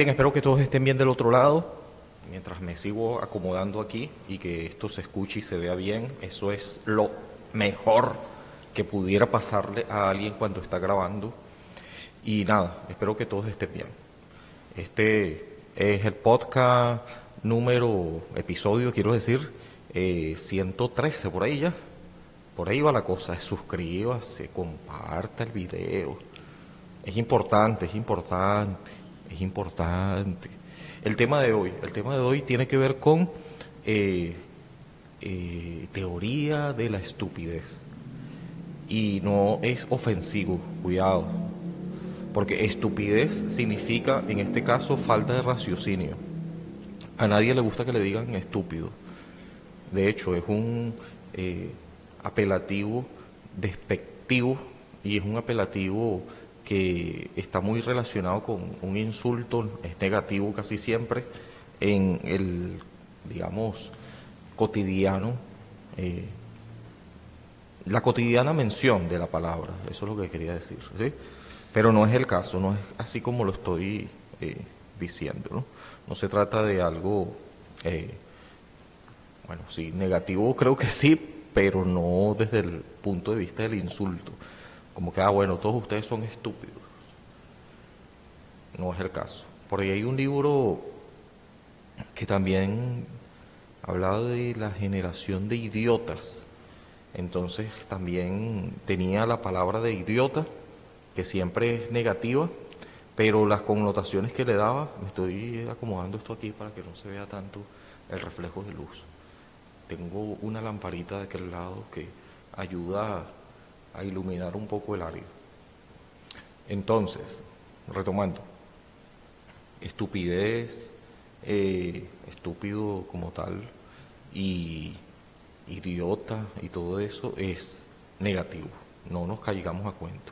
bien, espero que todos estén bien del otro lado. Mientras me sigo acomodando aquí y que esto se escuche y se vea bien, eso es lo mejor que pudiera pasarle a alguien cuando está grabando. Y nada, espero que todos estén bien. Este es el podcast episodio, quiero decir, 113 por ahí ya. Por ahí va la cosa, suscríbase, comparta el video. Es importante, es importante, es importante. El tema de hoy tiene que ver con eh, teoría de la estupidez. Y no es ofensivo, cuidado. Porque estupidez significa, en este caso, falta de raciocinio. A nadie le gusta que le digan estúpido. De hecho, es un apelativo despectivo y es un apelativo que está muy relacionado con un insulto, es negativo casi siempre en el, digamos, cotidiano, eh, la cotidiana mención de la palabra, eso es lo que quería decir, ¿sí? Pero no es el caso, no es así como lo estoy diciendo, ¿no? No se trata de algo eh, bueno, sí, negativo creo que sí, pero no desde el punto de vista del insulto. Como que, bueno, todos ustedes son estúpidos. No es el caso. Por ahí hay un libro que también hablaba de la generación de idiotas. Entonces también tenía la palabra de idiota, que siempre es negativa, pero las connotaciones que le daba, me estoy acomodando esto aquí para que no se vea tanto el reflejo de luz. Tengo una lamparita de aquel lado que ayuda a iluminar un poco el área. Entonces, retomando, estupidez, estúpido como tal, y idiota y todo eso es negativo, no nos caigamos a cuento.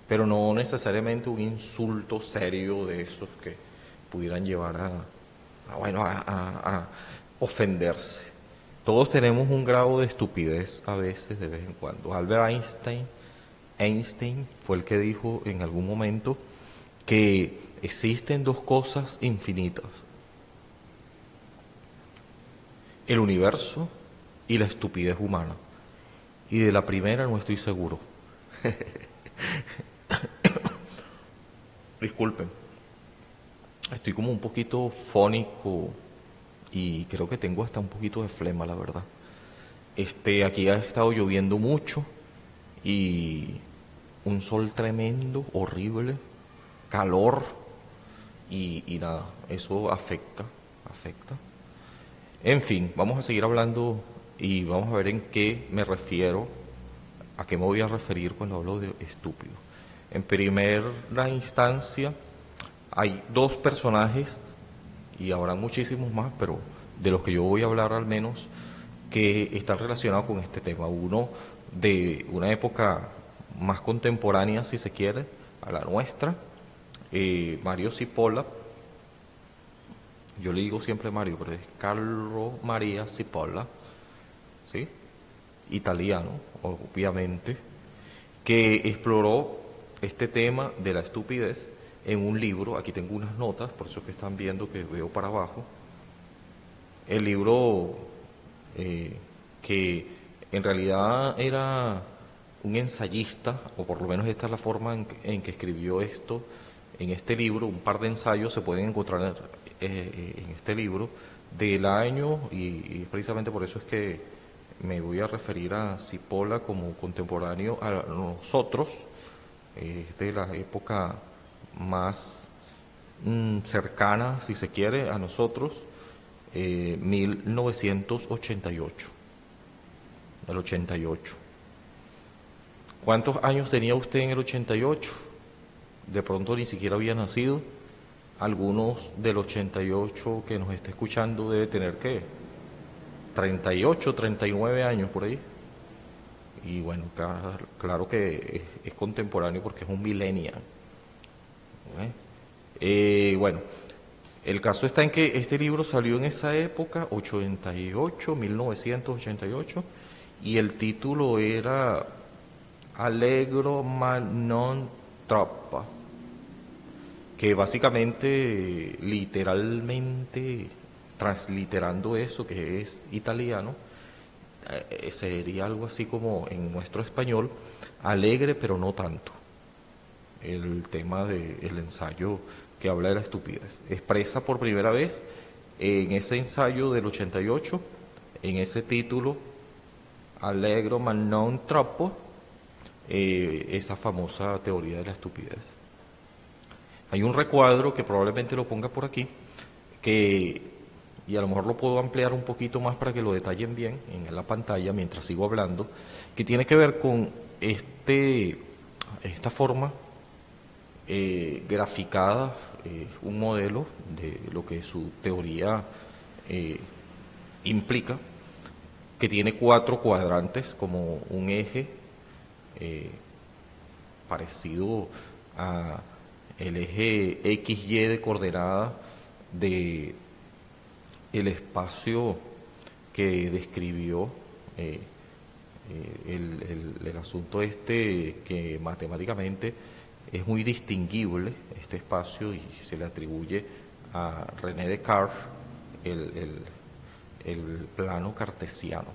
Pero no necesariamente un insulto serio de esos que pudieran llevar a ofenderse. Todos tenemos un grado de estupidez a veces, de vez en cuando. Albert Einstein fue el que dijo en algún momento que existen dos cosas infinitas: el universo y la estupidez humana. Y de la primera no estoy seguro. Disculpen, estoy como un poquito fónico y creo que tengo hasta un poquito de flema, la verdad. Aquí ha estado lloviendo mucho y un sol tremendo, horrible, calor y nada, eso afecta. En fin, vamos a seguir hablando y vamos a ver en qué me refiero, a qué me voy a referir cuando hablo de estúpido. En primera instancia, hay dos personajes, y habrá muchísimos más, pero de los que yo voy a hablar al menos, que están relacionados con este tema. Uno de una época más contemporánea, si se quiere, a la nuestra, Mario Cipolla. Yo le digo siempre Mario, pero es Carlo Maria Cipolla, ¿sí? Italiano, obviamente, que exploró este tema de la estupidez en un libro. Aquí tengo unas notas, por eso que están viendo que veo para abajo. El libro que en realidad era un ensayista, o por lo menos esta es la forma en que escribió esto, en este libro, un par de ensayos se pueden encontrar en este libro, del año, y precisamente por eso es que me voy a referir a Cipolla como contemporáneo a nosotros, de la época más cercana, si se quiere, a nosotros, 1988, el 88. ¿Cuántos años tenía usted en el 88? De pronto ni siquiera había nacido. Algunos del 88 que nos está escuchando debe tener, ¿qué? 38, 39 años por ahí. Y bueno, claro que es contemporáneo porque es un millennial. Bueno, el caso está en que este libro salió en esa época, 88, 1988, y el título era Allegro ma non troppo, que básicamente, literalmente, transliterando eso que es italiano, sería algo así como en nuestro español, alegre pero no tanto. El tema del ensayo que habla de la estupidez. Expresa por primera vez en ese ensayo del 88, en ese título, Allegro ma non troppo, esa famosa teoría de la estupidez. Hay un recuadro que probablemente lo ponga por aquí, que, y a lo mejor lo puedo ampliar un poquito más para que lo detallen bien en la pantalla mientras sigo hablando, que tiene que ver con esta forma graficada, un modelo de lo que su teoría eh, implica, que tiene 4 cuadrantes como un eje eh, parecido a el eje XY de coordenada de el espacio que describió el asunto que matemáticamente es muy distinguible, este espacio, y se le atribuye a René Descartes el plano cartesiano.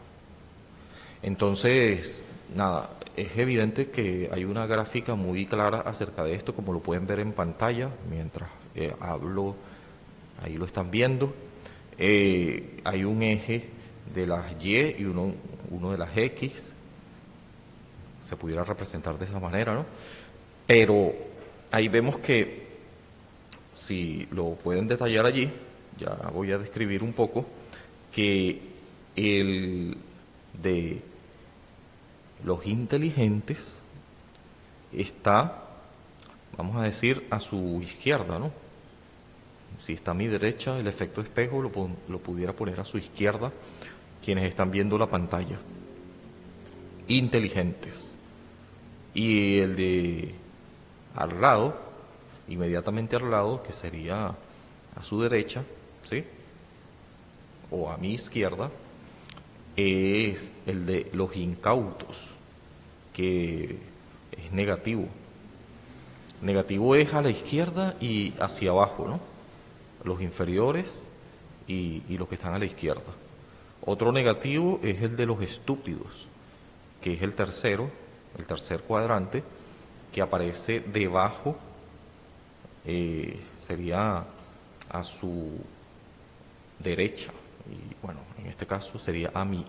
Entonces, nada, es evidente que hay una gráfica muy clara acerca de esto, como lo pueden ver en pantalla mientras hablo, ahí lo están viendo. Hay un eje de las Y y uno de las X, se pudiera representar de esa manera, ¿no? Pero ahí vemos que, si lo pueden detallar allí, ya voy a describir un poco, que el de los inteligentes está, vamos a decir, a su izquierda, ¿no? Si está a mi derecha, el efecto espejo lo pudiera poner a su izquierda, quienes están viendo la pantalla. Inteligentes. Y el de al lado, inmediatamente al lado, que sería a su derecha, ¿sí? O a mi izquierda, es el de los incautos, que es negativo. Negativo es a la izquierda y hacia abajo, ¿no? Los inferiores y los que están a la izquierda. Otro negativo es el de los estúpidos, que es el tercer cuadrante, que aparece debajo, sería a su derecha, y bueno, en este caso sería a mi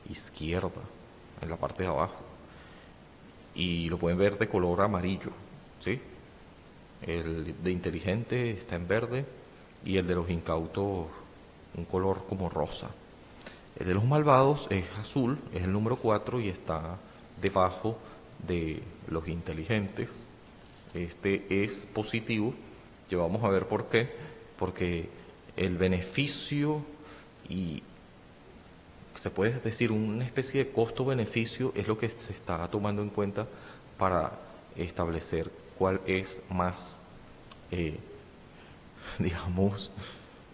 izquierda, en la parte de abajo, y lo pueden ver de color amarillo, ¿sí? El de inteligente está en verde y el de los incautos un color como rosa. El de los malvados es azul, es el número 4 y está debajo de los inteligentes. Este es positivo, ya vamos a ver por qué, porque el beneficio, y se puede decir una especie de costo-beneficio, es lo que se está tomando en cuenta para establecer cuál es más, digamos,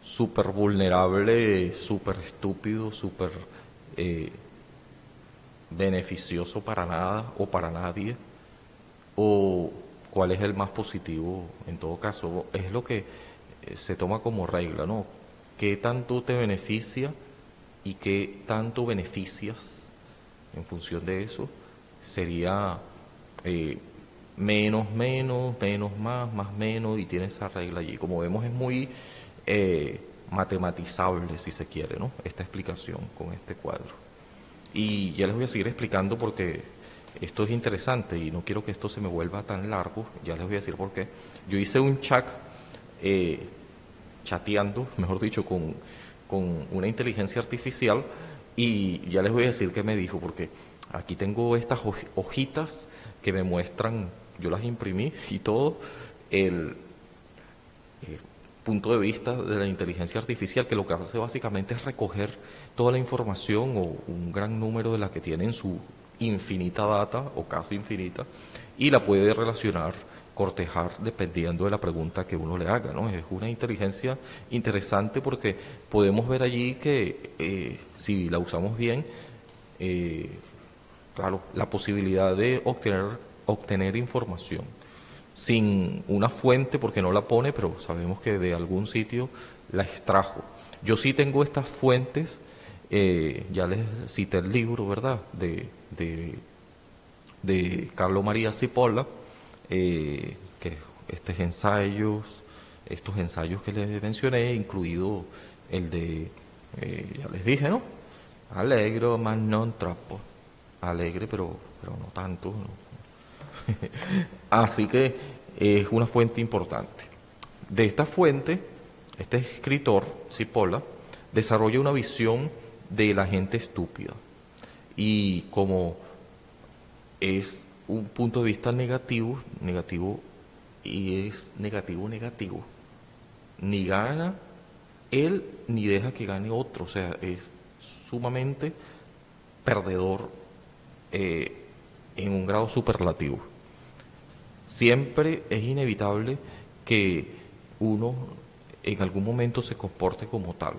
súper vulnerable, súper estúpido, súper beneficioso para nada o para nadie, o cuál es el más positivo. En todo caso, es lo que se toma como regla, ¿no? ¿Qué tanto te beneficia y qué tanto beneficias? En función de eso sería menos, menos, menos, más, menos, y tiene esa regla allí. Como vemos, es muy matematizable, si se quiere, ¿no? Esta explicación con este cuadro. Y ya les voy a seguir explicando porque esto es interesante y no quiero que esto se me vuelva tan largo. Ya les voy a decir por qué. Yo hice un chat, chateando, mejor dicho, con una inteligencia artificial, y ya les voy a decir qué me dijo, porque aquí tengo estas hojitas que me muestran, yo las imprimí y todo, el punto de vista de la inteligencia artificial, que lo que hace básicamente es recoger toda la información, o un gran número de la que tiene en su infinita data, o casi infinita, y la puede relacionar, cortejar, dependiendo de la pregunta que uno le haga, ¿no? Es una inteligencia interesante porque podemos ver allí que si la usamos bien, claro, la posibilidad de obtener información sin una fuente porque no la pone, pero sabemos que de algún sitio la extrajo. Yo sí tengo estas fuentes, ya les cité el libro, ¿verdad? De Carlo María Cipolla, que estos ensayos que les mencioné, incluido el de, ya les dije, ¿no? Alegro, mas non troppo. Alegre, pero no tanto, ¿no? Así que es una fuente importante. De esta fuente, este escritor, Cipolla, desarrolla una visión de la gente estúpida. Y como es un punto de vista negativo, negativo, y es negativo, negativo, ni gana él ni deja que gane otro, o sea, es sumamente perdedor en un grado superlativo. Siempre es inevitable que uno en algún momento se comporte como tal.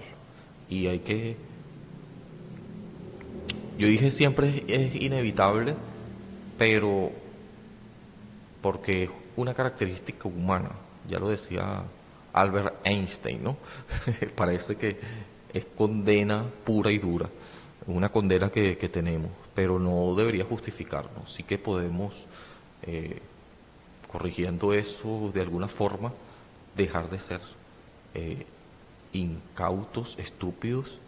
Y hay que, yo dije siempre es inevitable, pero porque es una característica humana, ya lo decía Albert Einstein, ¿no? Parece que es condena pura y dura, una condena que tenemos, pero no debería justificarnos. Sí que podemos, eh, corrigiendo eso de alguna forma, dejar de ser eh, incautos, estúpidos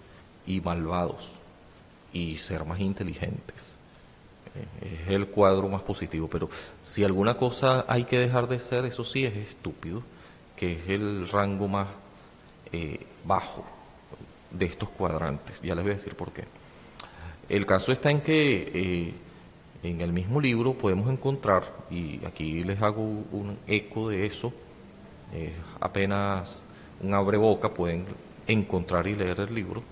y malvados y ser más inteligentes. Es el cuadro más positivo, pero si alguna cosa hay que dejar de ser, eso sí es estúpido, que es el rango más bajo de estos cuadrantes. Ya les voy a decir por qué. El caso está en que en el mismo libro podemos encontrar, y aquí les hago un eco de eso, apenas un abreboca pueden encontrar y leer el libro.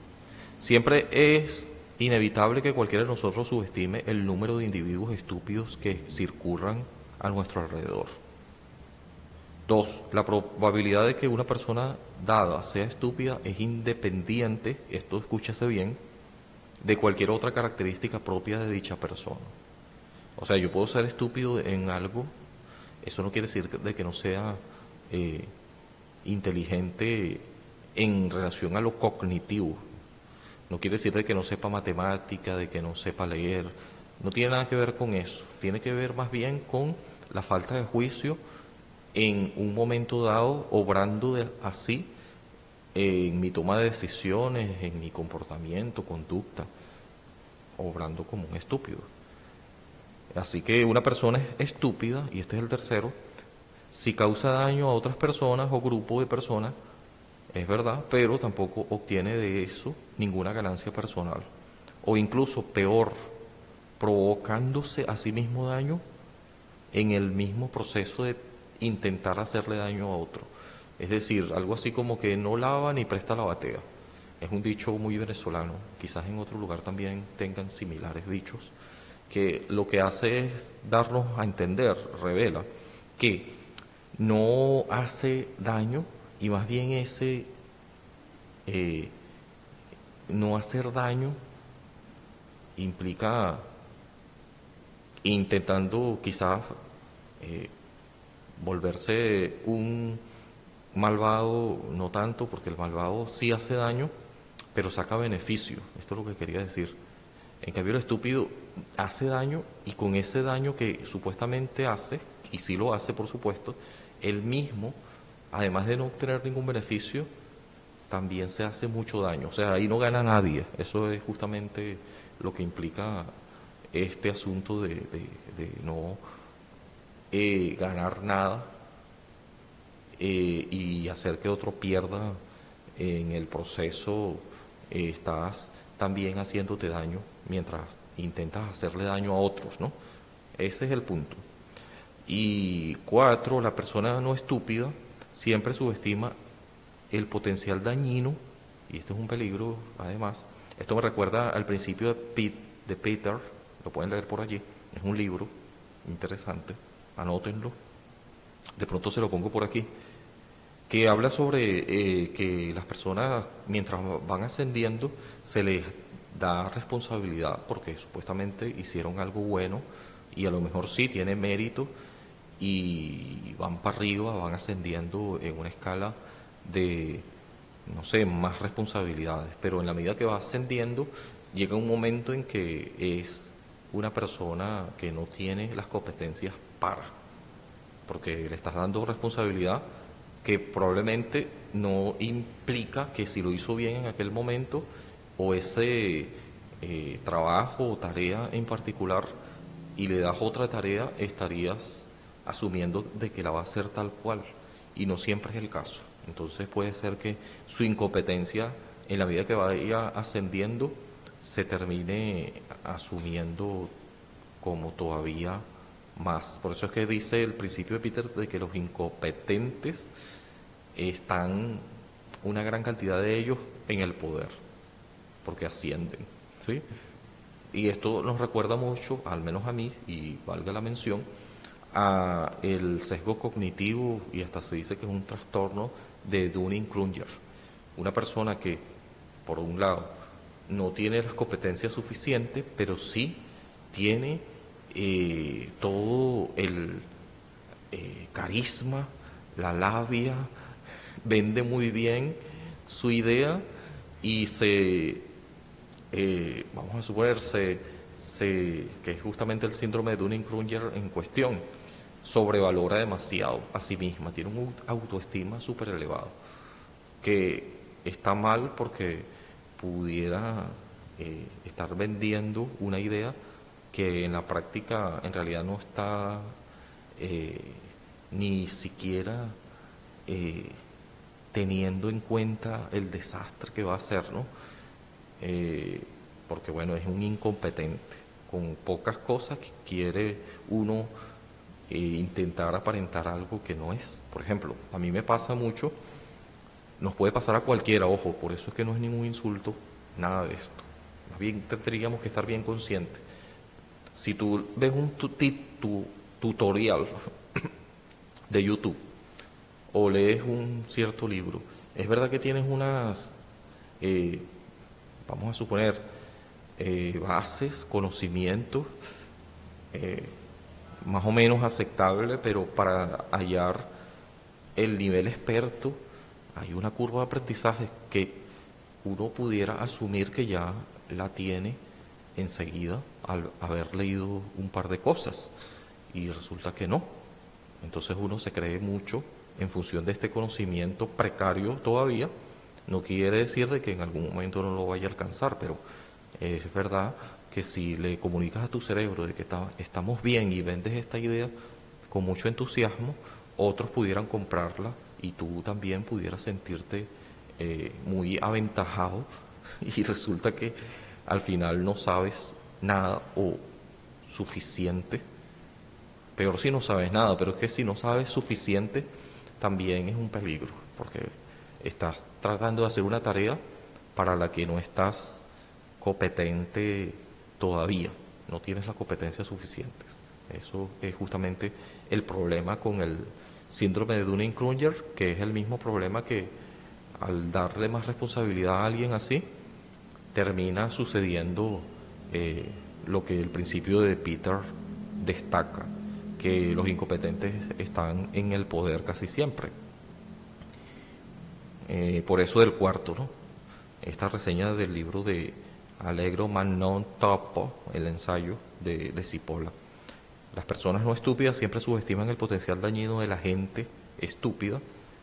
Siempre es inevitable que cualquiera de nosotros subestime el número de individuos estúpidos que circulan a nuestro alrededor. Dos, la probabilidad de que una persona dada sea estúpida es independiente, esto escúchase bien, de cualquier otra característica propia de dicha persona. O sea, yo puedo ser estúpido en algo, eso no quiere decir de que no sea eh, inteligente en relación a lo cognitivo. No quiere decir de que no sepa matemática, de que no sepa leer. No tiene nada que ver con eso. Tiene que ver más bien con la falta de juicio en un momento dado, obrando así en mi toma de decisiones, en mi comportamiento, conducta, obrando como un estúpido. Así que una persona es estúpida, y este es el tercero, si causa daño a otras personas o grupo de personas, es verdad, pero tampoco obtiene de eso ninguna ganancia personal. O incluso peor, provocándose a sí mismo daño en el mismo proceso de intentar hacerle daño a otro. Es decir, algo así como que no lava ni presta la batea. Es un dicho muy venezolano, quizás en otro lugar también tengan similares dichos, que lo que hace es darnos a entender, revela, que no hace daño y más bien ese eh, no hacer daño implica intentando quizás eh, volverse un malvado, no tanto, porque el malvado sí hace daño, pero saca beneficio. Esto es lo que quería decir. En cambio, el estúpido hace daño y con ese daño que supuestamente hace, y sí lo hace por supuesto, él mismo, además de no obtener ningún beneficio, también se hace mucho daño. O sea, ahí no gana nadie. Eso es justamente lo que implica este asunto de no ganar nada y hacer que otro pierda en el proceso. Estás también haciéndote daño mientras intentas hacerle daño a otros, ¿no? Ese es el punto. Y cuatro, la persona no estúpida siempre subestima el potencial dañino, y esto es un peligro además. Esto me recuerda al principio de Peter, lo pueden leer por allí, es un libro interesante, anótenlo, de pronto se lo pongo por aquí, que habla sobre que las personas mientras van ascendiendo se les da responsabilidad porque supuestamente hicieron algo bueno y a lo mejor sí tiene mérito y van para arriba, van ascendiendo en una escala de, no sé, más responsabilidades, pero en la medida que va ascendiendo, llega un momento en que es una persona que no tiene las competencias para, porque le estás dando responsabilidad que probablemente no implica que si lo hizo bien en aquel momento o ese trabajo o tarea en particular y le das otra tarea, estarías asumiendo de que la va a hacer tal cual y no siempre es el caso. Entonces puede ser que su incompetencia en la medida que vaya ascendiendo se termine asumiendo como todavía más. Por eso es que dice el principio de Peter de que los incompetentes están una gran cantidad de ellos en el poder, porque ascienden, ¿sí? Y esto nos recuerda mucho, al menos a mí, y valga la mención, a el sesgo cognitivo, y hasta se dice que es un trastorno de Dunning-Kruger. Una persona que, por un lado, no tiene las competencias suficientes, pero sí tiene todo el carisma, la labia, vende muy bien su idea y vamos a suponer, que es justamente el síndrome de Dunning-Kruger en cuestión, sobrevalora demasiado a sí misma, tiene un autoestima súper elevado, que está mal porque pudiera estar vendiendo una idea que en la práctica en realidad no está eh, ni siquiera eh, teniendo en cuenta el desastre que va a hacer, ¿no? Eh, Porque bueno, es un incompetente, con pocas cosas que quiere uno intentar aparentar algo que no es. Por ejemplo, a mí me pasa mucho, nos puede pasar a cualquiera, ojo, por eso es que no es ningún insulto, nada de esto. Más bien tendríamos que estar bien conscientes. Si tú ves un tutorial de YouTube o lees un cierto libro, es verdad que tienes unas, eh, vamos a suponer, bases, conocimientos, eh, más o menos aceptable, pero para hallar el nivel experto hay una curva de aprendizaje que uno pudiera asumir que ya la tiene enseguida al haber leído un par de cosas y resulta que no. Entonces uno se cree mucho en función de este conocimiento precario todavía. No quiere decir de que en algún momento no lo vaya a alcanzar, pero es verdad que si le comunicas a tu cerebro de que estamos bien y vendes esta idea con mucho entusiasmo, otros pudieran comprarla y tú también pudieras sentirte muy aventajado y resulta que al final no sabes nada o suficiente. Peor si no sabes nada, pero es que si no sabes suficiente también es un peligro, porque estás tratando de hacer una tarea para la que no estás competente todavía, no tienes las competencias suficientes. Eso es justamente el problema con el síndrome de Dunning-Kruger, que es el mismo problema que al darle más responsabilidad a alguien así, termina sucediendo eh, lo que el principio de Peter destaca, que los incompetentes están en el poder casi siempre. Por eso del cuarto, ¿no? Esta reseña del libro de Allegro Manon Topo, el ensayo de Cipolla. Las personas no estúpidas siempre subestiman el potencial dañino de la gente estúpida,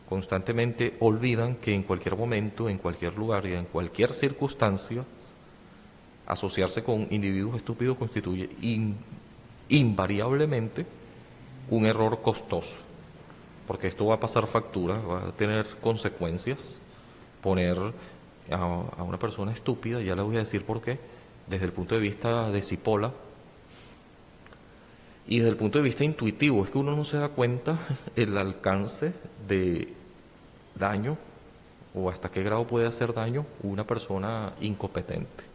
constantemente olvidan que en cualquier momento, en cualquier lugar y en cualquier circunstancia, asociarse con individuos estúpidos constituye invariablemente un error costoso, porque esto va a pasar factura, va a tener consecuencias. Poner a una persona estúpida, ya le voy a decir por qué, desde el punto de vista de Cipolla y desde el punto de vista intuitivo, es que uno no se da cuenta el alcance de daño o hasta qué grado puede hacer daño una persona incompetente.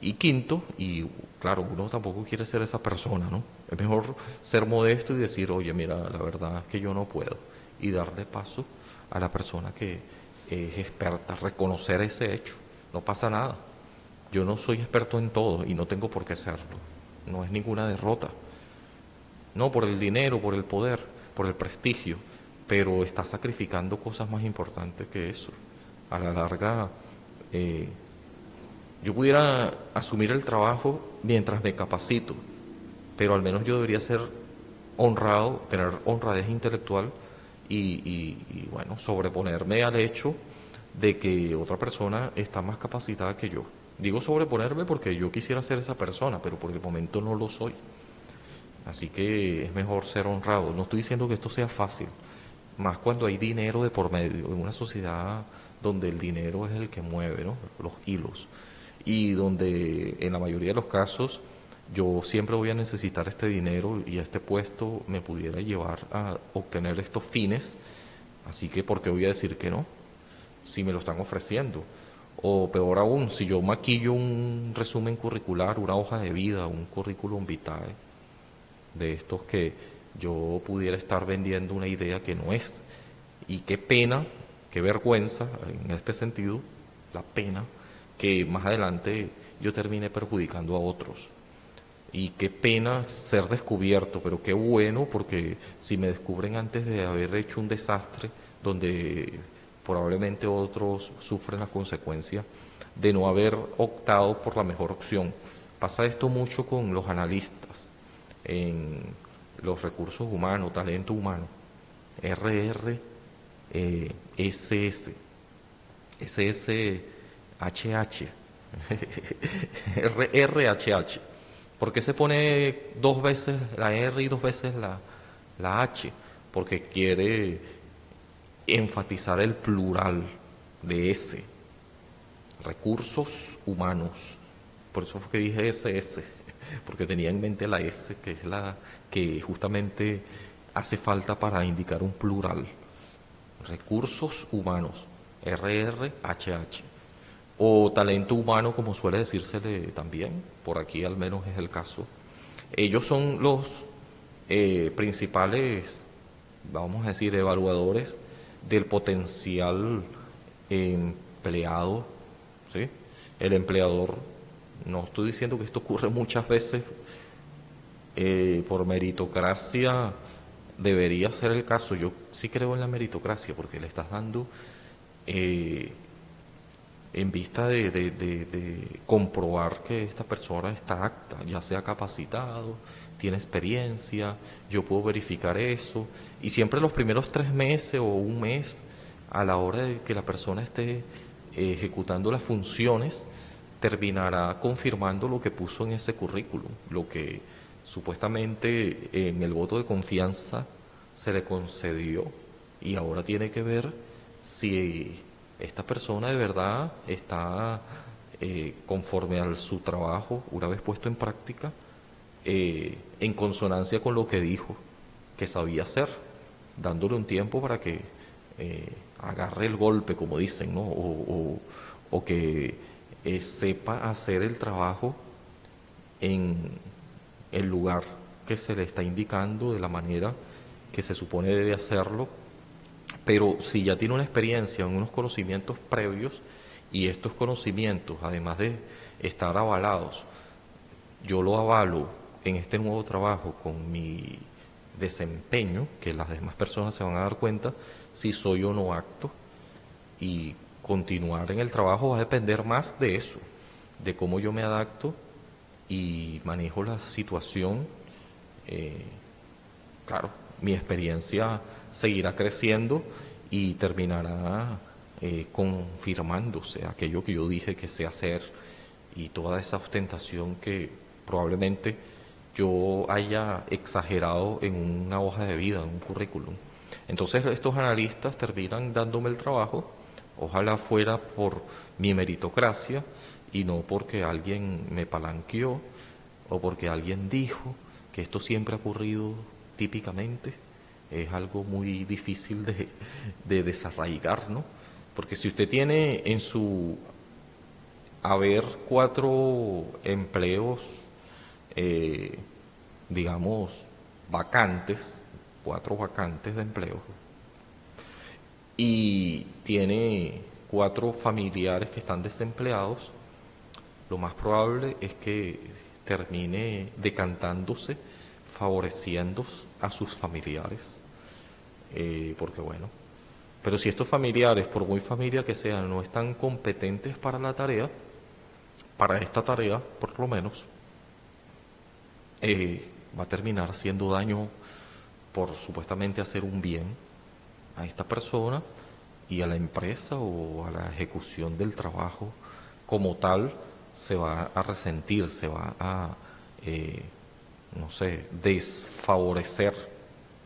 Y quinto, y claro, uno tampoco quiere ser esa persona, ¿no? Es mejor ser modesto y decir, oye, mira, la verdad es que yo no puedo. Y darle paso a la persona que es experta, reconocer ese hecho. No pasa nada. Yo no soy experto en todo y no tengo por qué serlo. No es ninguna derrota. no por el dinero, por el poder, por el prestigio, pero está sacrificando cosas más importantes que eso. A la larga, eh, yo pudiera asumir el trabajo mientras me capacito, pero al menos yo debería ser honrado, tener honradez intelectual y, bueno, sobreponerme al hecho de que otra persona está más capacitada que yo. Digo sobreponerme porque yo quisiera ser esa persona, pero por el momento no lo soy. Así que es mejor ser honrado. No estoy diciendo que esto sea fácil, más cuando hay dinero de por medio, en una sociedad donde el dinero es el que mueve, ¿no? Los hilos. Y donde en la mayoría de los casos yo siempre voy a necesitar este dinero y este puesto me pudiera llevar a obtener estos fines. Así que, ¿por qué voy a decir que no? Si me lo están ofreciendo. O peor aún, si yo maquillo un resumen curricular, una hoja de vida, un currículum vitae, de estos que yo pudiera estar vendiendo una idea que no es. Y qué pena, qué vergüenza, en este sentido, la pena que más adelante yo termine perjudicando a otros. Y qué pena ser descubierto, pero qué bueno porque si me descubren antes de haber hecho un desastre donde probablemente otros sufren las consecuencias de no haber optado por la mejor opción. Pasa esto mucho con los analistas en los recursos humanos, talento humano, RR, SS, SSHH, RRHH. ¿Por qué se pone dos veces la R y dos veces la H? Porque quiere enfatizar el plural de S, recursos humanos. Por eso fue que dije SS, porque tenía en mente la S, que es la que justamente hace falta para indicar un plural. Recursos humanos, RRHH. O talento humano, como suele decírsele también, por aquí al menos es el caso. Ellos son los principales, vamos a decir, evaluadores del potencial empleado, ¿sí? El empleador, no estoy diciendo que esto ocurre muchas veces por meritocracia, debería ser el caso. Yo sí creo en la meritocracia porque le estás dando eh, en vista de comprobar que esta persona está apta, ya sea capacitado, tiene experiencia, yo puedo verificar eso. Y siempre los primeros 3 meses o un mes, a la hora de que la persona esté ejecutando las funciones, terminará confirmando lo que puso en ese currículum, lo que supuestamente en el voto de confianza se le concedió. Y ahora tiene que ver si esta persona de verdad está conforme a su trabajo, una vez puesto en práctica, en consonancia con lo que dijo que sabía hacer, dándole un tiempo para que agarre el golpe, como dicen, ¿no? O que sepa hacer el trabajo en el lugar que se le está indicando, de la manera que se supone debe hacerlo, pero si ya tiene una experiencia, unos conocimientos previos, y estos conocimientos, además de estar avalados, yo lo avalo en este nuevo trabajo con mi desempeño, que las demás personas se van a dar cuenta si soy o no apto, y continuar en el trabajo va a depender más de eso, de cómo yo me adapto y manejo la situación. Claro, mi experiencia seguirá creciendo y terminará confirmándose aquello que yo dije que sé hacer y toda esa ostentación que probablemente yo haya exagerado en una hoja de vida, en un currículum. Entonces estos analistas terminan dándome el trabajo, ojalá fuera por mi meritocracia y no porque alguien me palanqueó o porque alguien dijo, que esto siempre ha ocurrido típicamente. Es algo muy difícil de desarraigar, ¿no? Porque si usted tiene en su haber 4 empleos, eh, digamos, vacantes, 4 vacantes de empleo, y tiene 4 familiares que están desempleados, lo más probable es que termine decantándose favoreciendo a sus familiares, porque bueno, pero si estos familiares, por muy familia que sean, no están competentes para la tarea, para esta tarea por lo menos, va a terminar haciendo daño por supuestamente hacer un bien a esta persona y a la empresa o a la ejecución del trabajo como tal se va a resentir, se va a, eh, no sé, desfavorecer,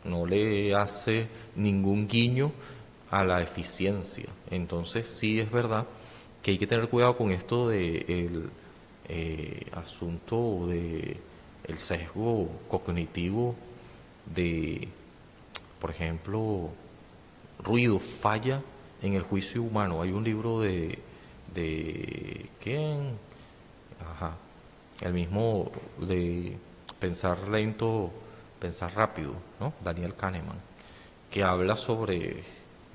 no le hace ningún guiño a la eficiencia. Entonces sí es verdad que hay que tener cuidado con esto de el asunto de el sesgo cognitivo de, por ejemplo, ruido, falla en el juicio humano. Hay un libro de ¿quién? Ajá, el mismo de Pensar lento, pensar rápido, ¿no? Daniel Kahneman, que habla sobre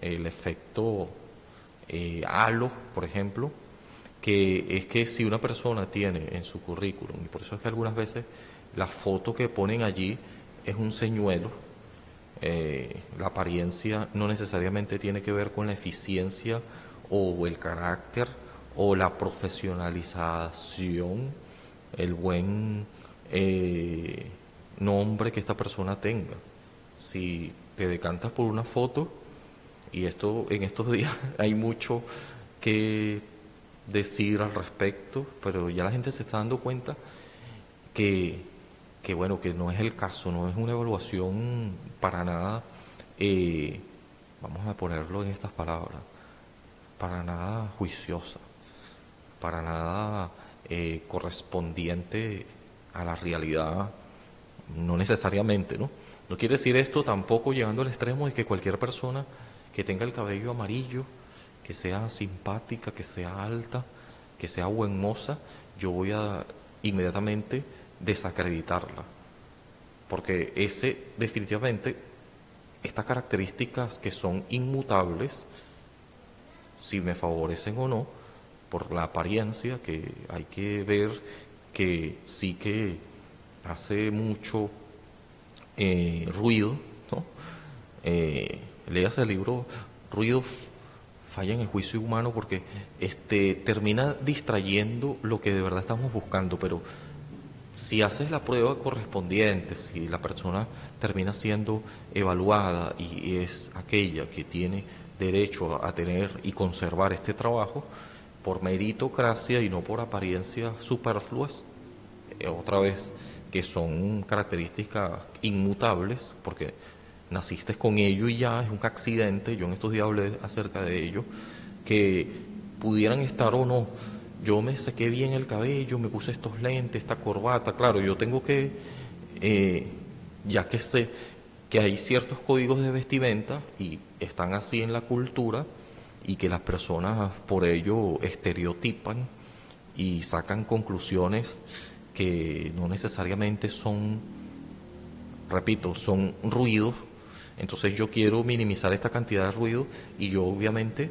el efecto halo, por ejemplo, que es que si una persona tiene en su currículum, y por eso es que algunas veces la foto que ponen allí es un señuelo, la apariencia no necesariamente tiene que ver con la eficiencia o el carácter o la profesionalización, el buen nombre que esta persona tenga. Si te decantas por una foto, y esto en estos días hay mucho que decir al respecto, pero ya la gente se está dando cuenta que, que bueno, que no es el caso, no es una evaluación para nada, eh, vamos a ponerlo en estas palabras, para nada juiciosa, para nada correspondiente a la realidad, no necesariamente, ¿no? No quiere decir esto tampoco llegando al extremo de que cualquier persona que tenga el cabello amarillo, que sea simpática, que sea alta, que sea buen moza, yo voy a inmediatamente desacreditarla. Porque ese, definitivamente, estas características que son inmutables, si me favorecen o no, por la apariencia, que hay que ver que sí que hace mucho ruido, ¿no? Léase el libro Ruido falla en el juicio humano porque termina distrayendo lo que de verdad estamos buscando, pero si haces la prueba correspondiente, si la persona termina siendo evaluada y es aquella que tiene derecho a tener y conservar este trabajo, por meritocracia y no por apariencias superfluas, otra vez, que son características inmutables, porque naciste con ello y ya es un accidente, yo en estos días hablé acerca de ello, que pudieran estar o no. Yo me sequé bien el cabello, me puse estos lentes, esta corbata, claro, yo tengo que, eh, ya que sé que hay ciertos códigos de vestimenta y están así en la cultura y que las personas por ello estereotipan y sacan conclusiones que no necesariamente son, repito, son ruidos. Entonces yo quiero minimizar esta cantidad de ruido y yo obviamente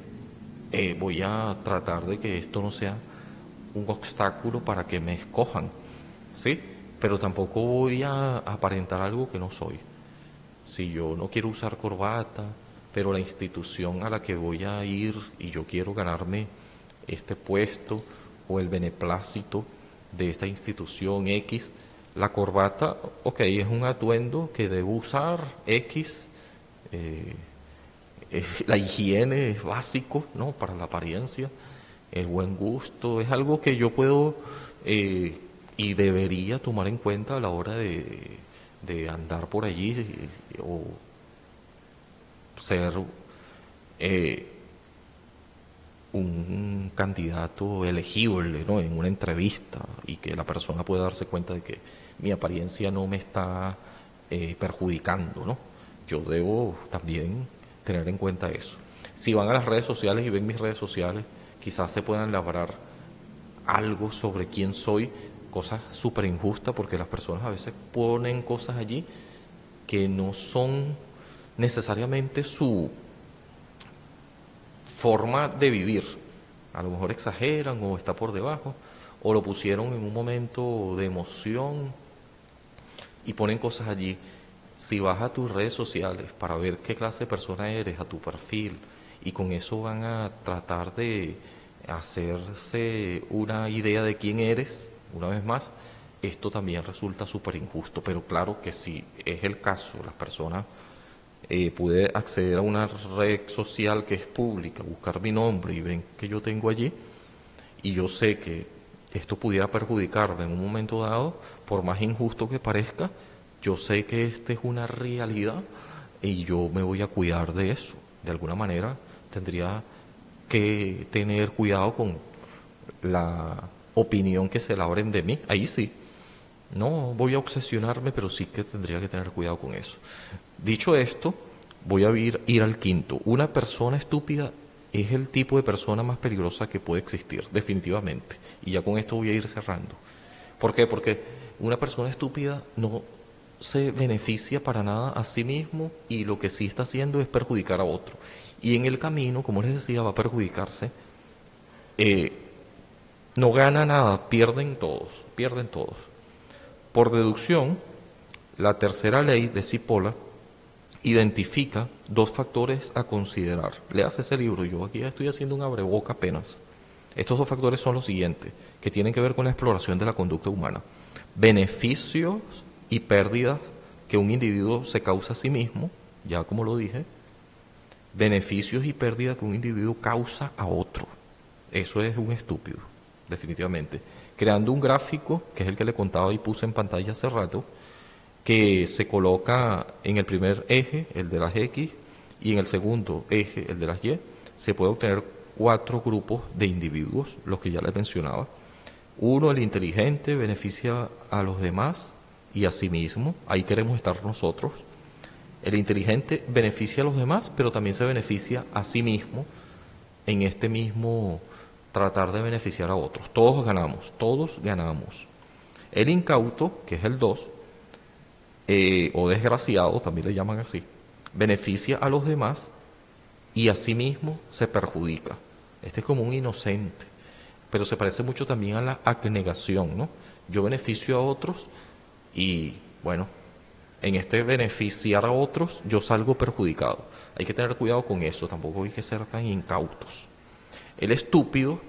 voy a tratar de que esto no sea un obstáculo para que me escojan, ¿sí? Pero tampoco voy a aparentar algo que no soy. Si yo no quiero usar corbata, pero la institución a la que voy a ir y yo quiero ganarme este puesto o el beneplácito de esta institución X, la corbata, ok, es un atuendo que debo usar X, eh, la higiene es básico, ¿no? Para la apariencia, el buen gusto, es algo que yo puedo y debería tomar en cuenta a la hora de andar por allí o ser eh, un candidato elegible, ¿no? En una entrevista y que la persona pueda darse cuenta de que mi apariencia no me está perjudicando, ¿no? Yo debo también tener en cuenta eso. Si van a las redes sociales y ven mis redes sociales, quizás se puedan labrar algo sobre quién soy, cosas súper injustas, porque las personas a veces ponen cosas allí que no son necesariamente su forma de vivir. A lo mejor exageran o está por debajo, o lo pusieron en un momento de emoción, y ponen cosas allí. Si vas a tus redes sociales para ver qué clase de persona eres, a tu perfil, y con eso van a tratar de hacerse una idea de quién eres, una vez más, esto también resulta súper injusto. Pero claro que si es el caso, las personas pude acceder a una red social que es pública, buscar mi nombre y ven que yo tengo allí, y yo sé que esto pudiera perjudicarme en un momento dado, por más injusto que parezca, yo sé que esta es una realidad y yo me voy a cuidar de eso. De alguna manera tendría que tener cuidado con la opinión que se labren de mí. Ahí sí, no voy a obsesionarme, pero sí que tendría que tener cuidado con eso. Dicho esto, voy a ir al quinto. Una persona estúpida es el tipo de persona más peligrosa que puede existir, definitivamente. Y ya con esto voy a ir cerrando. ¿Por qué? Porque una persona estúpida no se beneficia para nada a sí mismo y lo que sí está haciendo es perjudicar a otro. Y en el camino, como les decía, va a perjudicarse. eh, no gana nada, pierden todos, pierden todos. Por deducción, la tercera ley de Cipolla identifica dos factores a considerar. Leas ese libro, yo aquí ya estoy haciendo un abreboca apenas. Estos dos factores son los siguientes, que tienen que ver con la exploración de la conducta humana. Beneficios y pérdidas que un individuo se causa a sí mismo, ya como lo dije. Beneficios y pérdidas que un individuo causa a otro. Eso es un estúpido, definitivamente. Creando un gráfico, que es el que le contaba y puse en pantalla hace rato, que se coloca en el primer eje, el de las X, y en el segundo eje, el de las Y, se puede obtener 4 grupos de individuos, los que ya les mencionaba. Uno, el inteligente, beneficia a los demás y a sí mismo, ahí queremos estar nosotros. El inteligente beneficia a los demás, pero también se beneficia a sí mismo en este mismo tratar de beneficiar a otros. Todos ganamos, todos ganamos. El incauto, que es el 2, o desgraciado, también le llaman así, beneficia a los demás y a sí mismo se perjudica. Este es como un inocente, pero se parece mucho también a la abnegación, ¿no? Yo beneficio a otros y, bueno, en este beneficiar a otros yo salgo perjudicado. Hay que tener cuidado con eso, tampoco hay que ser tan incautos. El estúpido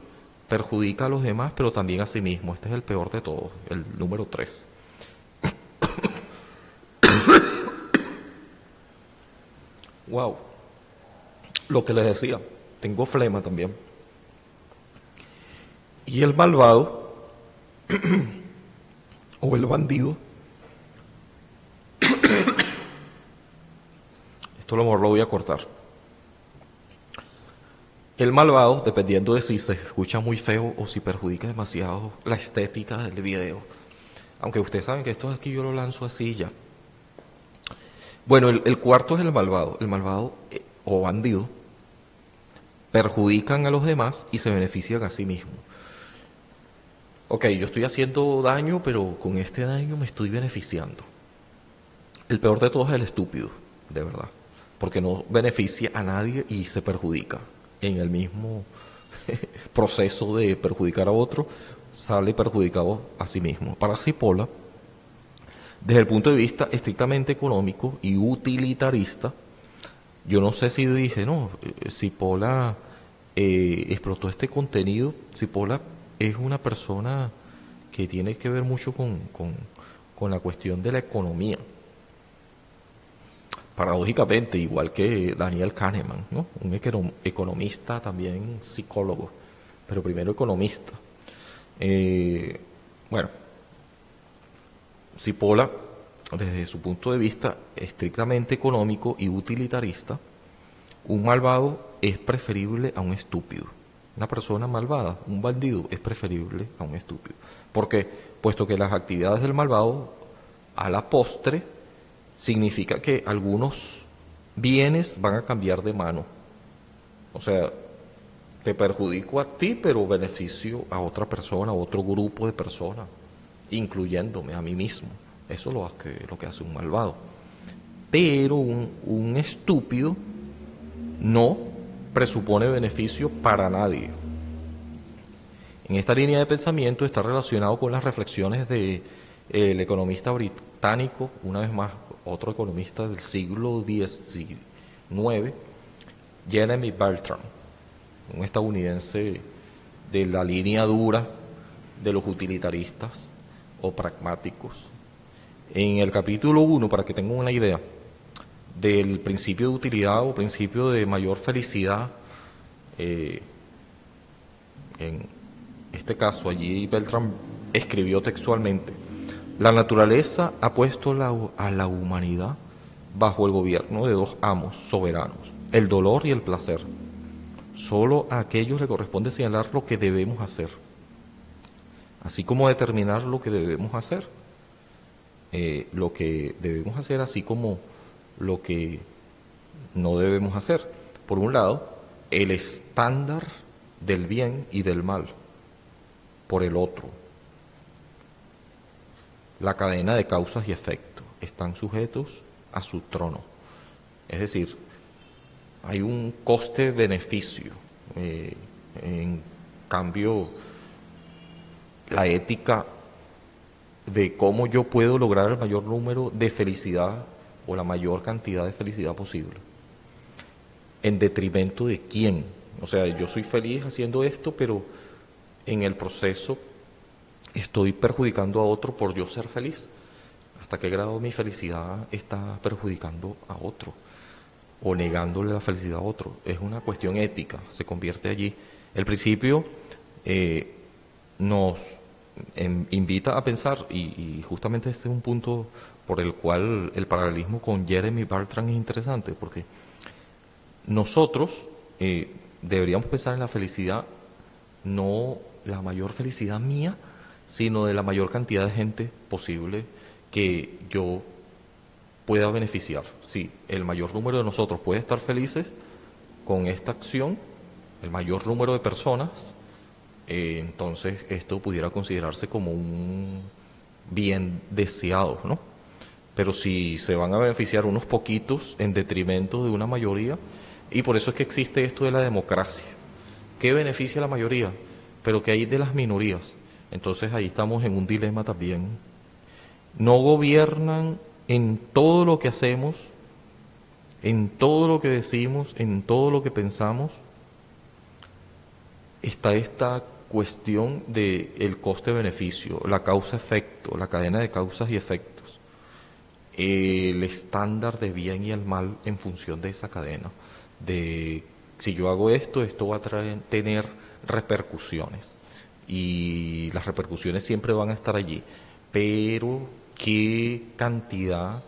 perjudica a los demás, pero también a sí mismo. Este es el peor de todos, el número 3. Wow, lo que les decía, tengo flema también. Y el malvado, o el bandido, esto a lo mejor lo voy a cortar. El malvado, dependiendo de si se escucha muy feo o si perjudica demasiado la estética del video. Aunque ustedes saben que esto aquí yo lo lanzo así ya. Bueno, el cuarto es el malvado. El malvado o bandido perjudican a los demás y se benefician a sí mismos. Ok, yo estoy haciendo daño, pero con este daño me estoy beneficiando. El peor de todos es el estúpido, de verdad, porque no beneficia a nadie y se perjudica. En el mismo proceso de perjudicar a otro, sale perjudicado a sí mismo. Para Cipolla, desde el punto de vista estrictamente económico y utilitarista, yo no sé si dije, no, Cipolla explotó este contenido. Cipolla es una persona que tiene que ver mucho con la cuestión de la economía. Paradójicamente, igual que Daniel Kahneman, ¿no? Un economista, también psicólogo, pero primero economista. Bueno, Cipolla, desde su punto de vista estrictamente económico y utilitarista, un malvado es preferible a un estúpido. Una persona malvada, un bandido, es preferible a un estúpido. ¿Por qué? Puesto que las actividades del malvado, a la postre, significa que algunos bienes van a cambiar de mano. O sea, te perjudico a ti, pero beneficio a otra persona, a otro grupo de personas, incluyéndome a mí mismo. Eso es lo que hace un malvado. Pero un estúpido no presupone beneficio para nadie. En esta línea de pensamiento está relacionado con las reflexiones de el economista británico, una vez más, otro economista del siglo XIX, Jeremy Bertrand, un estadounidense de la línea dura de los utilitaristas o pragmáticos. En el capítulo 1, para que tengan una idea, del principio de utilidad o principio de mayor felicidad, en este caso allí Beltrán escribió textualmente: la naturaleza ha puesto a la humanidad bajo el gobierno de dos amos soberanos, el dolor y el placer. Solo a aquellos le corresponde señalar lo que debemos hacer, así como determinar lo que debemos hacer. Lo que debemos hacer, así como lo que no debemos hacer. Por un lado, el estándar del bien y del mal. Por el otro, la cadena de causas y efectos están sujetos a su trono. Es decir, hay un coste-beneficio. En cambio, la ética de cómo yo puedo lograr el mayor número de felicidad o la mayor cantidad de felicidad posible. ¿En detrimento de quién? O sea, yo soy feliz haciendo esto, pero en el proceso estoy perjudicando a otro por yo ser feliz. ¿Hasta qué grado mi felicidad está perjudicando a otro o negándole la felicidad a otro? Es una cuestión ética, se convierte allí. El principio nos invita a pensar, y justamente este es un punto por el cual el paralelismo con Jeremy Bertrand es interesante, porque nosotros deberíamos pensar en la felicidad, no la mayor felicidad mía, sino de la mayor cantidad de gente posible que yo pueda beneficiar. Si el mayor número de nosotros puede estar felices con esta acción, el mayor número de personas, entonces esto pudiera considerarse como un bien deseado, ¿no? Pero si se van a beneficiar unos poquitos en detrimento de una mayoría, y por eso es que existe esto de la democracia. ¿Qué beneficia a la mayoría? Pero ¿qué hay de las minorías? Entonces ahí estamos en un dilema también. No gobiernan en todo lo que hacemos, en todo lo que decimos, en todo lo que pensamos. Está esta cuestión del coste-beneficio, la causa-efecto, la cadena de causas y efectos, el estándar de bien y el mal en función de esa cadena, de si yo hago esto, esto va a tener repercusiones y las repercusiones siempre van a estar allí, pero qué cantidad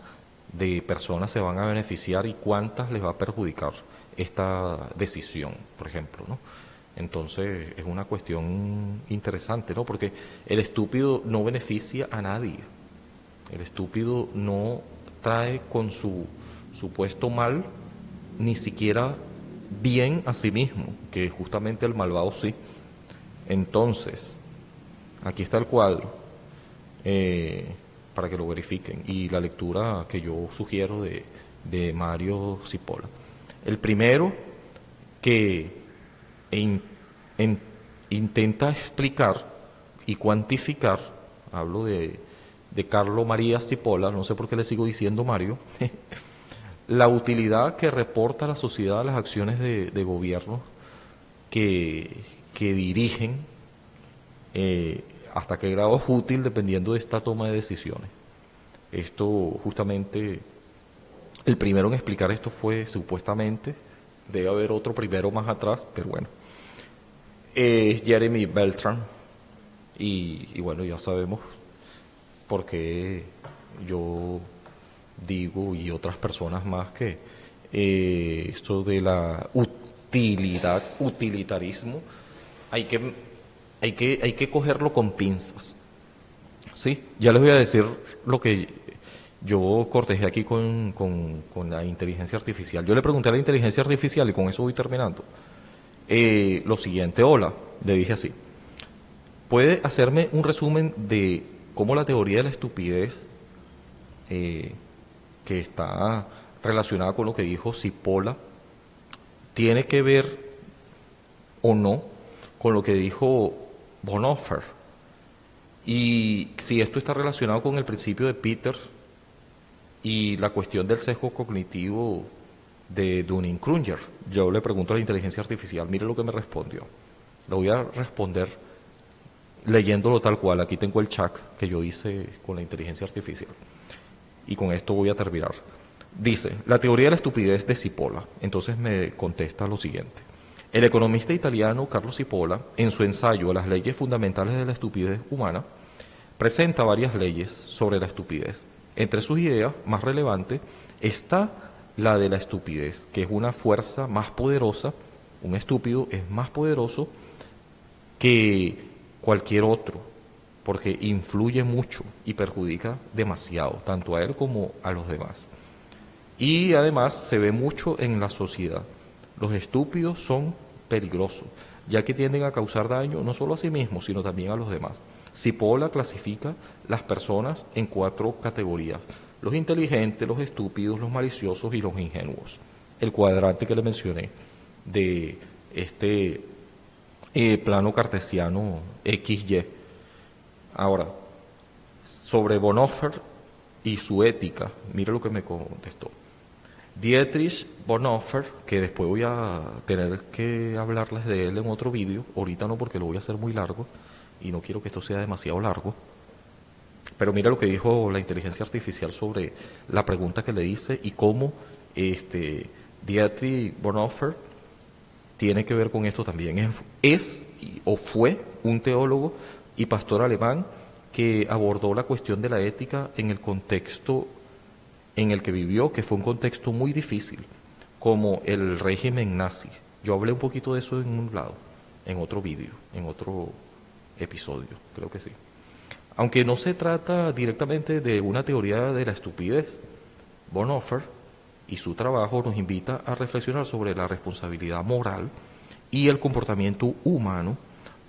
de personas se van a beneficiar y cuántas les va a perjudicar esta decisión, por ejemplo, ¿no? Entonces es una cuestión interesante, ¿no? Porque el estúpido no beneficia a nadie. El estúpido no trae con su supuesto mal ni siquiera bien a sí mismo, que justamente el malvado sí. Entonces, aquí está el cuadro, para que lo verifiquen, y la lectura que yo sugiero de Mario Cipolla. El primero, que intenta explicar y cuantificar, hablo de Carlo María Cipolla, no sé por qué le sigo diciendo Mario, la utilidad que reporta la sociedad a las acciones de gobierno que dirigen, hasta qué grado es útil dependiendo de esta toma de decisiones. Esto justamente, el primero en explicar esto fue supuestamente, debe haber otro primero más atrás, pero bueno, es Jeremy Beltran, y bueno, ya sabemos por qué yo digo, y otras personas más, que esto de la utilitarismo, hay que cogerlo con pinzas. Sí, ya les voy a decir lo que yo cortejé aquí con la inteligencia artificial. Yo le pregunté a la inteligencia artificial, y con eso voy terminando, lo siguiente: hola, le dije así, ¿puede hacerme un resumen de cómo la teoría de la estupidez, que está relacionada con lo que dijo Cipolla, tiene que ver o no con lo que dijo Bonhoeffer? Y si esto está relacionado con el principio de Peter y la cuestión del sesgo cognitivo de Dunning-Kruger, yo le pregunto a la inteligencia artificial, mire lo que me respondió. Lo voy a responder leyéndolo tal cual. Aquí tengo el chat que yo hice con la inteligencia artificial. Y con esto voy a terminar. Dice, la teoría de la estupidez de Cipolla. Entonces me contesta lo siguiente. El economista italiano Carlo Cipolla, en su ensayo Las leyes fundamentales de la estupidez humana, presenta varias leyes sobre la estupidez. Entre sus ideas más relevantes está la de la estupidez, que es una fuerza más poderosa, un estúpido es más poderoso que cualquier otro, porque influye mucho y perjudica demasiado, tanto a él como a los demás. Y además se ve mucho en la sociedad. Los estúpidos son peligrosos, ya que tienden a causar daño no solo a sí mismos, sino también a los demás. Cipolla clasifica las personas en 4 categorías: los inteligentes, los estúpidos, los maliciosos y los ingenuos. El cuadrante que le mencioné de este plano cartesiano XY. Ahora, sobre Bonhoeffer y su ética, mire lo que me contestó. Dietrich Bonhoeffer, que después voy a tener que hablarles de él en otro vídeo, ahorita no porque lo voy a hacer muy largo y no quiero que esto sea demasiado largo, pero mira lo que dijo la inteligencia artificial sobre la pregunta que le hice y cómo Dietrich Bonhoeffer tiene que ver con esto también. O fue un teólogo y pastor alemán que abordó la cuestión de la ética en el contexto en el que vivió, que fue un contexto muy difícil, como el régimen nazi. Yo hablé un poquito de eso en un lado, en otro vídeo, en otro episodio, creo que sí. Aunque no se trata directamente de una teoría de la estupidez, Bonhoeffer y su trabajo nos invita a reflexionar sobre la responsabilidad moral y el comportamiento humano,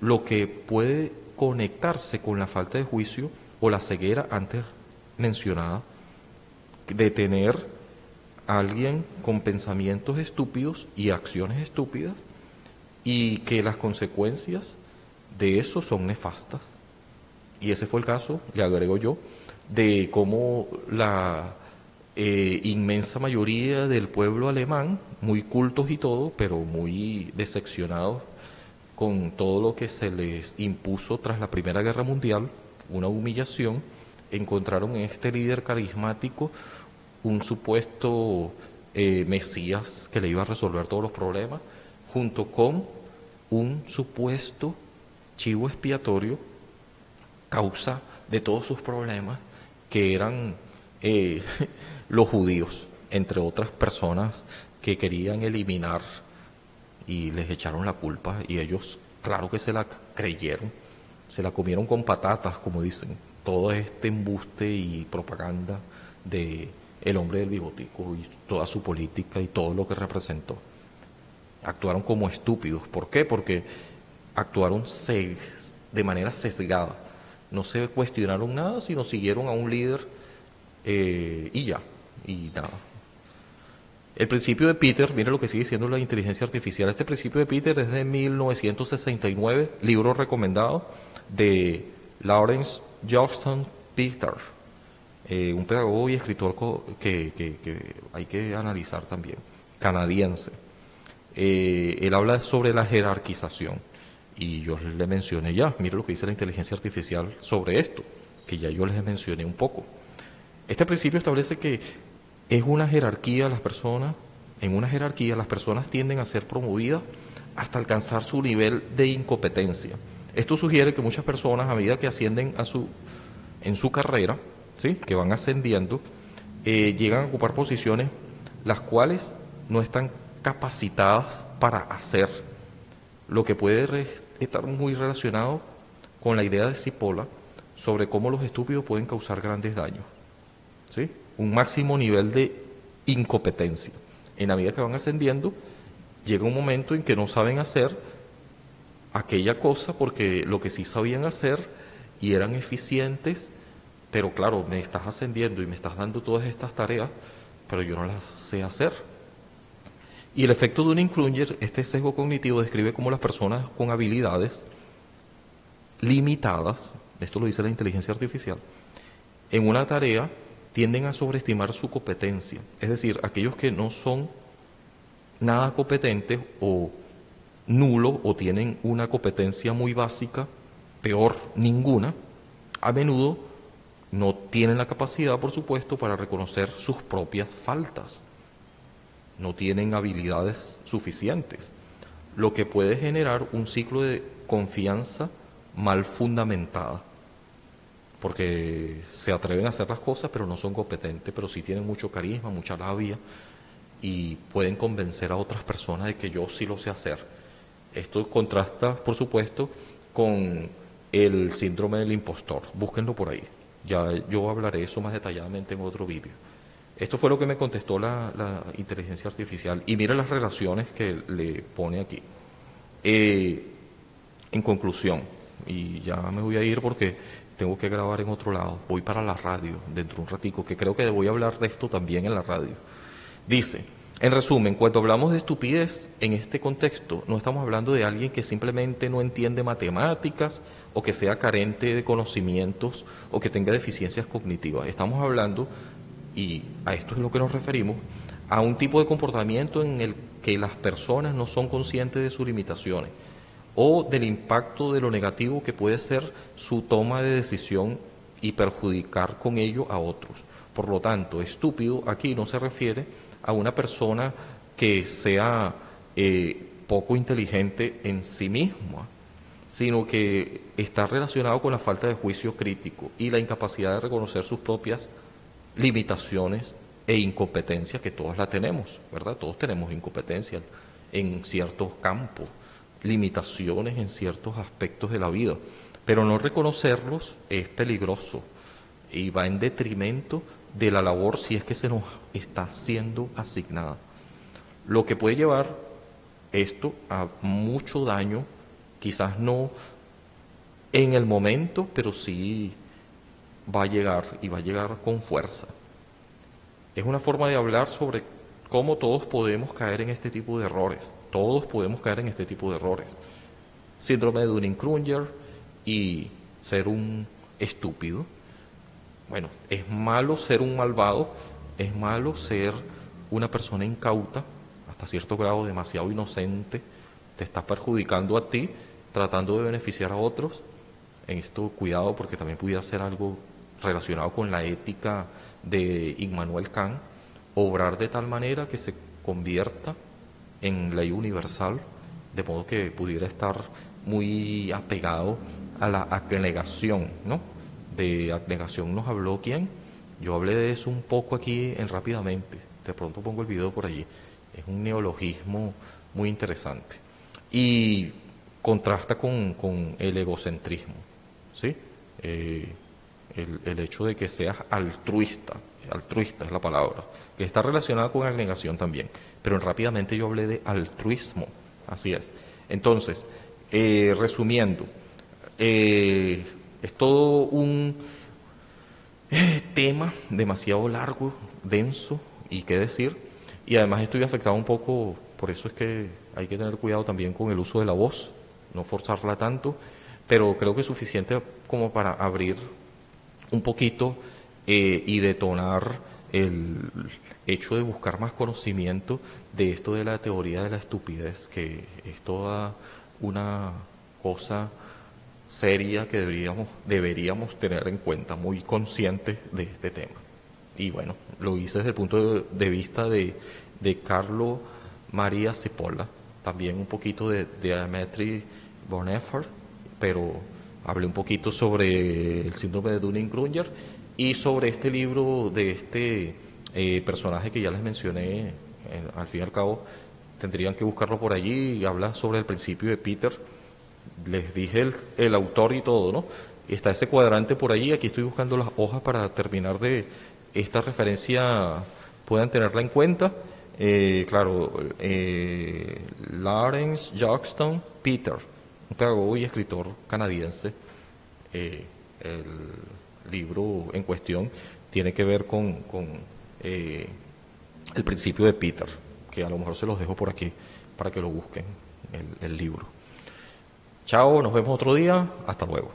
lo que puede conectarse con la falta de juicio o la ceguera antes mencionada, de tener a alguien con pensamientos estúpidos y acciones estúpidas, y que las consecuencias de eso son nefastas. Y ese fue el caso, le agrego yo, de cómo la inmensa mayoría del pueblo alemán, muy cultos y todo, pero muy decepcionados con todo lo que se les impuso tras la Primera Guerra Mundial, una humillación, encontraron en este líder carismático un supuesto Mesías que le iba a resolver todos los problemas, junto con un supuesto chivo expiatorio, causa de todos sus problemas, que eran los judíos, entre otras personas que querían eliminar, y les echaron la culpa y ellos, claro que se la creyeron, se la comieron con patatas, como dicen, todo este embuste y propaganda de el hombre del bigotico y toda su política y todo lo que representó. Actuaron como estúpidos. ¿Por qué? Porque actuaron de manera sesgada. No se cuestionaron nada, sino siguieron a un líder y ya, y nada. El principio de Peter, mire lo que sigue diciendo la inteligencia artificial. Este principio de Peter es de 1969, libro recomendado de Lawrence Johnston Peter, un pedagogo y escritor que hay que analizar también, canadiense. Él habla sobre la jerarquización y yo le mencioné ya, mire lo que dice la inteligencia artificial sobre esto, que ya yo les mencioné un poco. Este principio establece que es una jerarquía, en una jerarquía las personas tienden a ser promovidas hasta alcanzar su nivel de incompetencia. Esto sugiere que muchas personas, a medida que ascienden en su carrera, ¿sí?, que van ascendiendo, llegan a ocupar posiciones las cuales no están capacitadas para hacer, lo que puede estar muy relacionado con la idea de Cipolla sobre cómo los estúpidos pueden causar grandes daños, ¿sí?, un máximo nivel de incompetencia. En la medida que van ascendiendo, llega un momento en que no saben hacer aquella cosa porque lo que sí sabían hacer y eran eficientes, pero claro, me estás ascendiendo y me estás dando todas estas tareas, pero yo no las sé hacer. Y el efecto de Dunning-Kruger, este sesgo cognitivo, describe cómo las personas con habilidades limitadas esto lo dice la inteligencia artificial, en una tarea tienden a sobreestimar su competencia. Es decir, aquellos que no son nada competentes o nulo o tienen una competencia muy básica, peor ninguna, a menudo no tienen la capacidad, por supuesto, para reconocer sus propias faltas. No tienen habilidades suficientes, lo que puede generar un ciclo de confianza mal fundamentada, porque se atreven a hacer las cosas pero no son competentes, pero sí tienen mucho carisma, mucha labia y pueden convencer a otras personas de que yo sí lo sé hacer. Esto contrasta, por supuesto, con el síndrome del impostor. Búsquenlo por ahí. Ya yo hablaré eso más detalladamente en otro vídeo. Esto fue lo que me contestó la inteligencia artificial. Y mira las relaciones que le pone aquí. En conclusión, y ya me voy a ir porque tengo que grabar en otro lado, voy para la radio dentro de un ratico, que creo que voy a hablar de esto también en la radio. Dice, en resumen, cuando hablamos de estupidez en este contexto, no estamos hablando de alguien que simplemente no entiende matemáticas o que sea carente de conocimientos o que tenga deficiencias cognitivas. Estamos hablando, y a esto es lo que nos referimos, a un tipo de comportamiento en el que las personas no son conscientes de sus limitaciones o del impacto de lo negativo que puede ser su toma de decisión y perjudicar con ello a otros. Por lo tanto, estúpido aquí no se refiere a una persona que sea poco inteligente en sí misma, sino que está relacionado con la falta de juicio crítico y la incapacidad de reconocer sus propias limitaciones e incompetencias, que todas la tenemos, ¿verdad? Todos tenemos incompetencias en ciertos campos, limitaciones en ciertos aspectos de la vida, pero no reconocerlos es peligroso y va en detrimento de la labor si es que se nos está siendo asignada. Lo que puede llevar esto a mucho daño, quizás no en el momento, pero sí va a llegar y va a llegar con fuerza. Es una forma de hablar sobre cómo todos podemos caer en este tipo de errores. Todos podemos caer en este tipo de errores. Síndrome de Dunning-Kruger y ser un estúpido. Bueno, es malo ser un malvado, es malo ser una persona incauta, hasta cierto grado demasiado inocente, te está perjudicando a ti, tratando de beneficiar a otros. En esto cuidado porque también pudiera ser algo relacionado con la ética de Immanuel Kant, obrar de tal manera que se convierta en ley universal, de modo que pudiera estar muy apegado a la abnegación, ¿no? De abnegación nos habló quién. Yo hablé de eso un poco aquí rápidamente, de pronto pongo el video por allí. Es un neologismo muy interesante y contrasta con el egocentrismo, ¿sí? El hecho de que seas altruista es la palabra, que está relacionada con abnegación también, pero rápidamente yo hablé de altruismo, así es. Entonces, resumiendo, es todo un tema demasiado largo, denso y qué decir, y además estoy afectado un poco, por eso es que hay que tener cuidado también con el uso de la voz, no forzarla tanto, pero creo que es suficiente como para abrir un poquito y detonar el hecho de buscar más conocimiento de esto de la teoría de la estupidez, que es toda una cosa seria que deberíamos tener en cuenta, muy conscientes de este tema. Y bueno, lo hice desde el punto de vista de Carlo Maria Cipolla, también un poquito de Dimitri Bonneffer, pero hablé un poquito sobre el síndrome de Dunning-Kruger y sobre este libro de este personaje que ya les mencioné, al fin y al cabo tendrían que buscarlo por allí, y habla sobre el principio de Peter. Les dije el autor y todo, ¿no? Está ese cuadrante por allí, aquí estoy buscando las hojas para terminar de esta referencia, puedan tenerla en cuenta. Claro, Lawrence Jackson Peter, un pedagogo y escritor canadiense. El libro en cuestión tiene que ver con el principio de Peter, que a lo mejor se los dejo por aquí para que lo busquen, el libro. Chao, nos vemos otro día, hasta luego.